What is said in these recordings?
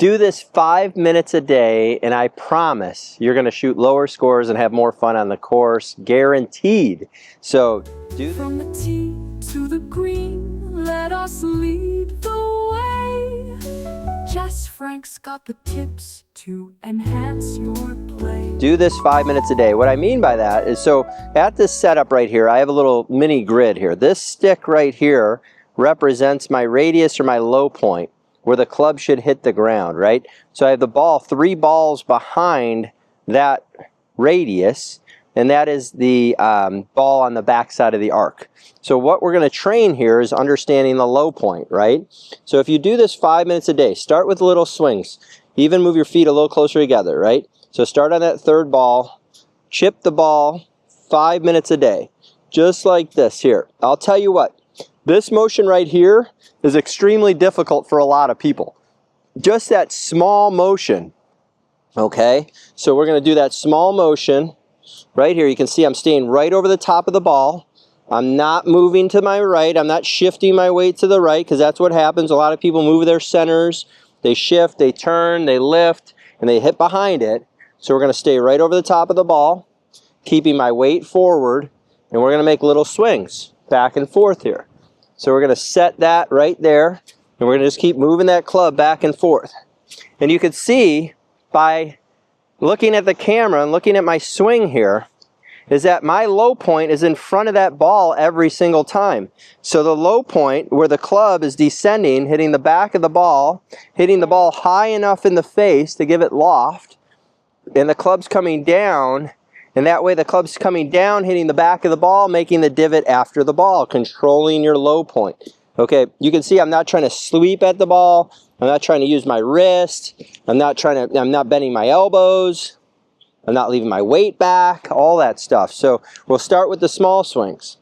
Do this 5 minutes a day, and I promise you're going to shoot lower scores and have more fun on the course, guaranteed. So do this. From the tee to the green, let us lead the way. Jess Frank's got the tips to enhance your play. Do this 5 minutes a day. What I mean by that is, so at this setup right here, I have a little mini grid here. This stick right here represents my radius or my low point, where the club should hit the ground, right? So I have the ball 3 balls behind that radius, and that is the ball on the back side of the arc. So what we're going to train here is understanding the low point, right? So if you do this 5 minutes a day, start with little swings. Even move your feet a little closer together, right? So start on that 3rd ball, chip the ball 5 minutes a day, just like this here. I'll tell you what, this motion right here is extremely difficult for a lot of people. Just that small motion, okay? So we're going to do that small motion right here. You can see I'm staying right over the top of the ball. I'm not moving to my right. I'm not shifting my weight to the right, because that's what happens. A lot of people move their centers. They shift, they turn, they lift, and they hit behind it. So we're going to stay right over the top of the ball, keeping my weight forward, and we're going to make little swings back and forth here. So we're going to set that right there, and we're going to just keep moving that club back and forth. And you can see by looking at the camera and looking at my swing here, is that my low point is in front of that ball every single time. So the low point, where the club is descending, hitting the back of the ball, hitting the ball high enough in the face to give it loft, and the club's coming down, and that way the club's coming down, hitting the back of the ball, making the divot after the ball, controlling your low point. Okay, you can see I'm not trying to sweep at the ball. I'm not trying to use my wrist. I'm not bending my elbows. I'm not leaving my weight back, all that stuff. So we'll start with the small swings.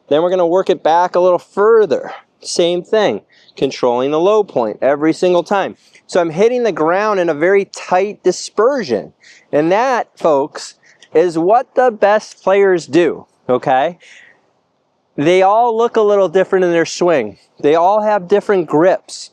Then we're going to work it back a little further. Same thing, controlling the low point every single time. So I'm hitting the ground in a very tight dispersion. And that, folks, is what the best players do, okay? They all look a little different in their swing. They all have different grips.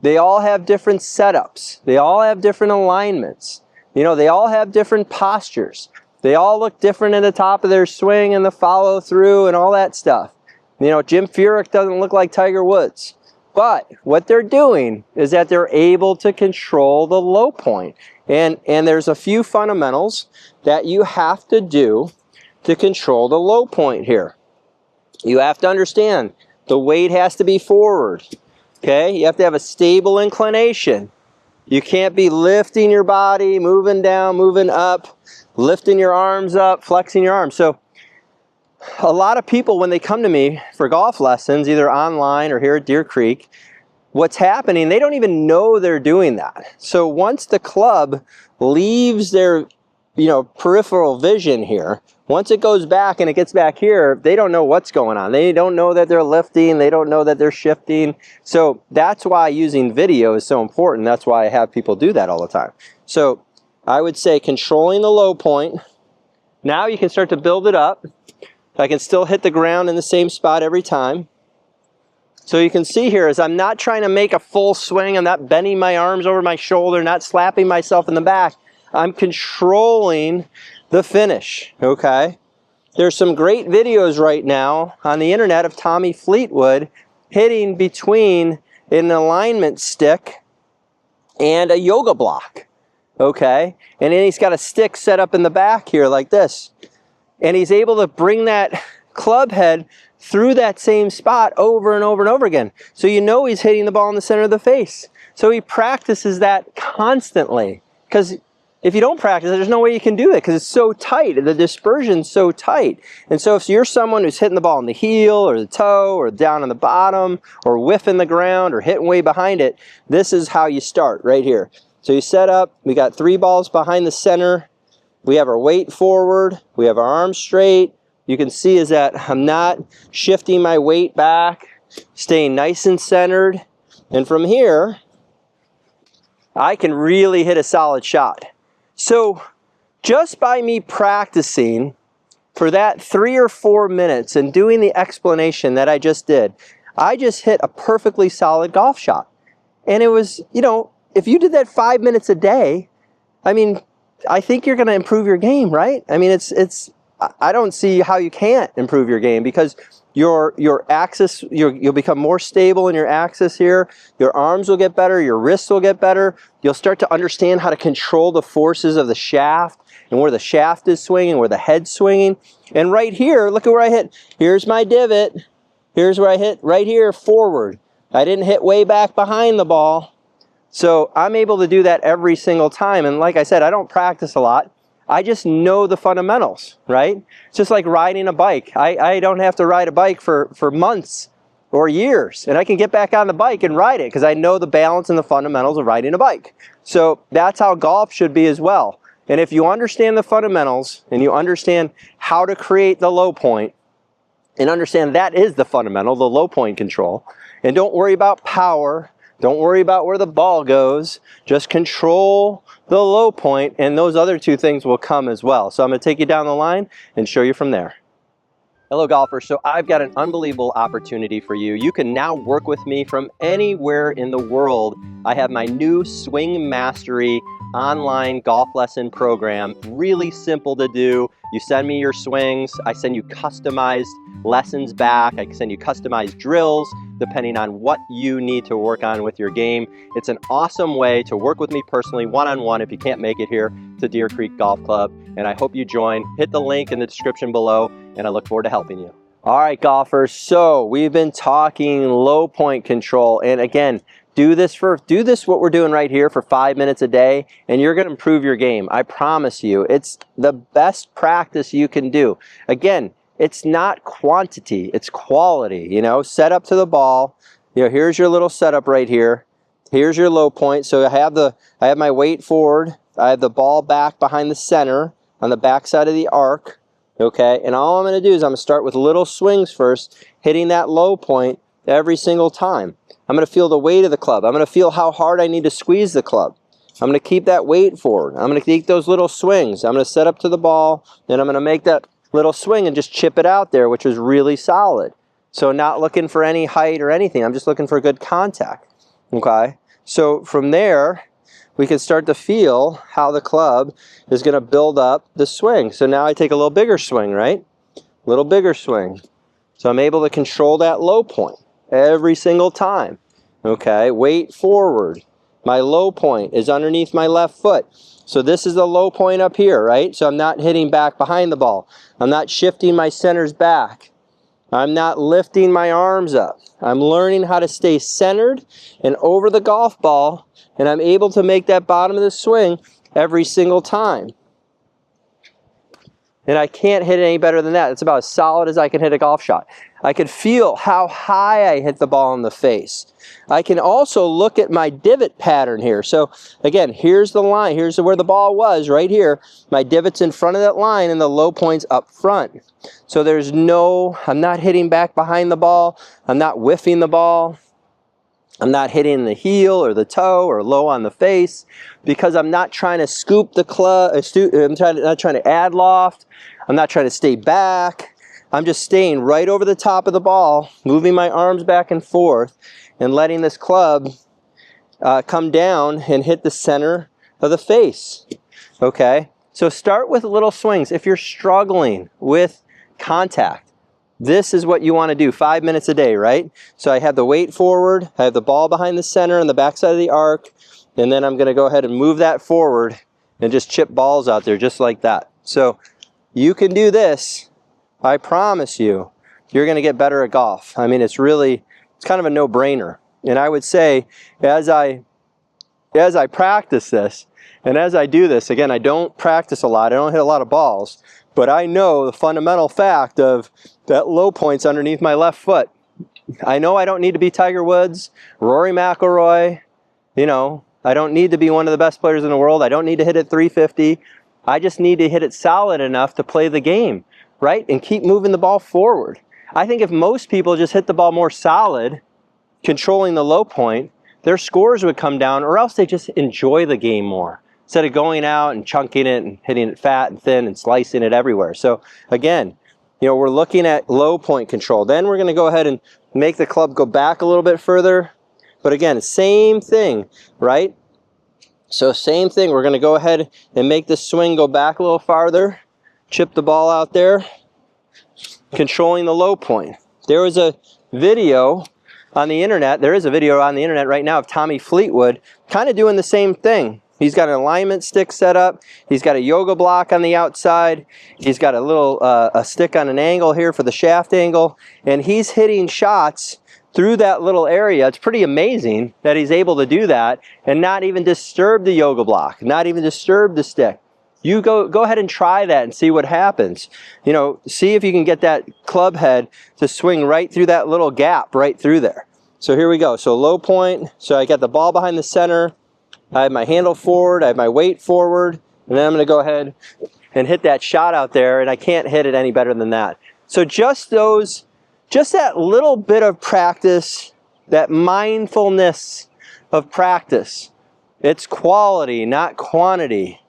They all have different setups. They all have different alignments. You know, they all have different postures. They all look different in the top of their swing and the follow through and all that stuff. You know, Jim Furyk doesn't look like Tiger Woods. But what they're doing is that they're able to control the low point. And there's a few fundamentals that you have to do to control the low point here. You have to understand the weight has to be forward. Okay? You have to have a stable inclination. You can't be lifting your body, moving down, moving up, lifting your arms up, flexing your arms. So a lot of people, when they come to me for golf lessons, either online or here at Deer Creek, what's happening, they don't even know they're doing that. So once the club leaves their, peripheral vision here, once it goes back and it gets back here, they don't know what's going on. They don't know that they're lifting. They don't know that they're shifting. So that's why using video is so important. That's why I have people do that all the time. So I would say controlling the low point. Now you can start to build it up. I can still hit the ground in the same spot every time. So you can see here is I'm not trying to make a full swing. I'm not bending my arms over my shoulder, not slapping myself in the back. I'm controlling the finish, okay? There's some great videos right now on the internet of Tommy Fleetwood hitting between an alignment stick and a yoga block, okay? And then he's got a stick set up in the back here like this. And he's able to bring that club head through that same spot over and over and over again. So you know he's hitting the ball in the center of the face. So he practices that constantly. Because if you don't practice it, there's no way you can do it because it's so tight. The dispersion's so tight. And so if you're someone who's hitting the ball in the heel or the toe or down on the bottom or whiffing the ground or hitting way behind it, this is how you start right here. So you set up, we got 3 balls behind the center. We have our weight forward. We have our arms straight. You can see is that I'm not shifting my weight back, staying nice and centered. And from here, I can really hit a solid shot. So just by me practicing for that 3 or 4 minutes and doing the explanation that I just did, I just hit a perfectly solid golf shot. And it was, if you did that 5 minutes a day, I mean, I think you're going to improve your game, right? I mean, I don't see how you can't improve your game, because your axis, you'll become more stable in your axis here. Your arms will get better. Your wrists will get better. You'll start to understand how to control the forces of the shaft and where the shaft is swinging, where the head's swinging. And right here, look at where I hit. Here's my divot. Here's where I hit, right here, forward. I didn't hit way back behind the ball. So I'm able to do that every single time. And like I said, I don't practice a lot. I just know the fundamentals, right? It's just like riding a bike. I don't have to ride a bike for months or years, and I can get back on the bike and ride it because I know the balance and the fundamentals of riding a bike. So that's how golf should be as well. And if you understand the fundamentals and you understand how to create the low point, and understand that is the fundamental, the low point control, and don't worry about power, don't worry about where the ball goes, just control the low point, and those other two things will come as well. So I'm going to take you down the line and show you from there. Hello golfers, so I've got an unbelievable opportunity for you. You can now work with me from anywhere in the world. I have my new Swing Mastery online golf lesson program. Really simple to do. You send me your swings, I send you customized lessons back, I can send you customized drills depending on what you need to work on with your game. It's an awesome way to work with me personally, one-on-one, if you can't make it here to Deer Creek Golf Club, and I hope you join. Hit the link in the description below, and I look forward to helping you. All right, golfers, so we've been talking low point control, and again, do this what we're doing right here for 5 minutes a day, and you're going to improve your game. I promise you. It's the best practice you can do. Again, it's not quantity, it's quality. You know, set up to the ball. You know, here's your little setup right here. Here's your low point. So I have my weight forward. I have the ball back behind the center on the back side of the arc. Okay, and all I'm going to do is I'm going to start with little swings first, hitting that low point every single time. I'm going to feel the weight of the club. I'm going to feel how hard I need to squeeze the club. I'm going to keep that weight forward. I'm going to take those little swings. I'm going to set up to the ball, and I'm going to make that little swing and just chip it out there, which is really solid. So not looking for any height or anything. I'm just looking for good contact. Okay? So from there, we can start to feel how the club is going to build up the swing. So now I take a little bigger swing, right? A little bigger swing. So I'm able to control that low point every single time. Okay, weight forward. My low point is underneath my left foot. So this is the low point up here, right? So I'm not hitting back behind the ball. I'm not shifting my centers back. I'm not lifting my arms up. I'm learning how to stay centered and over the golf ball, and I'm able to make that bottom of the swing every single time. And I can't hit it any better than that. It's about as solid as I can hit a golf shot. I can feel how high I hit the ball in the face. I can also look at my divot pattern here. So again, here's the line. Here's where the ball was, right here. My divot's in front of that line and the low point's up front. So I'm not hitting back behind the ball. I'm not whiffing the ball. I'm not hitting the heel or the toe or low on the face, because I'm not trying to scoop the club. I'm not trying to add loft. I'm not trying to stay back. I'm just staying right over the top of the ball, moving my arms back and forth, and letting this club come down and hit the center of the face. Okay? So start with little swings. If you're struggling with contact, this is what you want to do 5 minutes a day, right? So I have the weight forward, I have the ball behind the center on the back side of the arc, and then I'm going to go ahead and move that forward and just chip balls out there just like that. So you can do this. I promise you, you're going to get better at golf. I mean, it's kind of a no-brainer. And I would say, as I practice this, and as I do this, again, I don't practice a lot, I don't hit a lot of balls, but I know the fundamental fact of that low point's underneath my left foot. I know I don't need to be Tiger Woods, Rory McIlroy, you know, I don't need to be one of the best players in the world. I don't need to hit it 350. I just need to hit it solid enough to play the game, right? And keep moving the ball forward. I think if most people just hit the ball more solid, controlling the low point, their scores would come down, or else they just enjoy the game more, instead of going out and chunking it and hitting it fat and thin and slicing it everywhere. So again, you know, we're looking at low point control. Then we're going to go ahead and make the club go back a little bit further. But again, same thing, right? So same thing, we're going to go ahead and make the swing go back a little farther, chip the ball out there, controlling the low point. There was a video on the internet, there is a video on the internet right now of Tommy Fleetwood kind of doing the same thing. He's got an alignment stick set up, he's got a yoga block on the outside, he's got a little a stick on an angle here for the shaft angle, and he's hitting shots through that little area. It's pretty amazing that he's able to do that and not even disturb the yoga block, not even disturb the stick. You go ahead and try that and see what happens. You know, see if you can get that club head to swing right through that little gap right through there. So here we go. So low point. So I got the ball behind the center. I have my handle forward. I have my weight forward. And then I'm going to go ahead and hit that shot out there. And I can't hit it any better than that. So just that little bit of practice, that mindfulness of practice. It's quality, not quantity.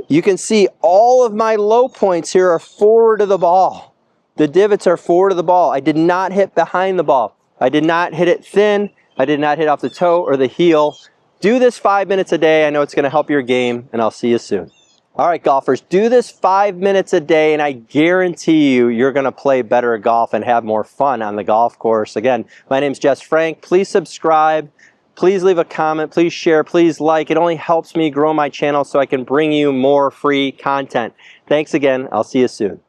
You can see all of my low points here are forward of the ball. The divots are forward of the ball. I did not hit behind the ball. I did not hit it thin. I did not hit off the toe or the heel. Do this 5 minutes a day. I know it's going to help your game, and I'll see you soon. All right, golfers, do this 5 minutes a day, and I guarantee you, you're going to play better golf and have more fun on the golf course. Again, my name's Jess Frank. Please subscribe. Please leave a comment. Please share. Please like. It only helps me grow my channel so I can bring you more free content. Thanks again. I'll see you soon.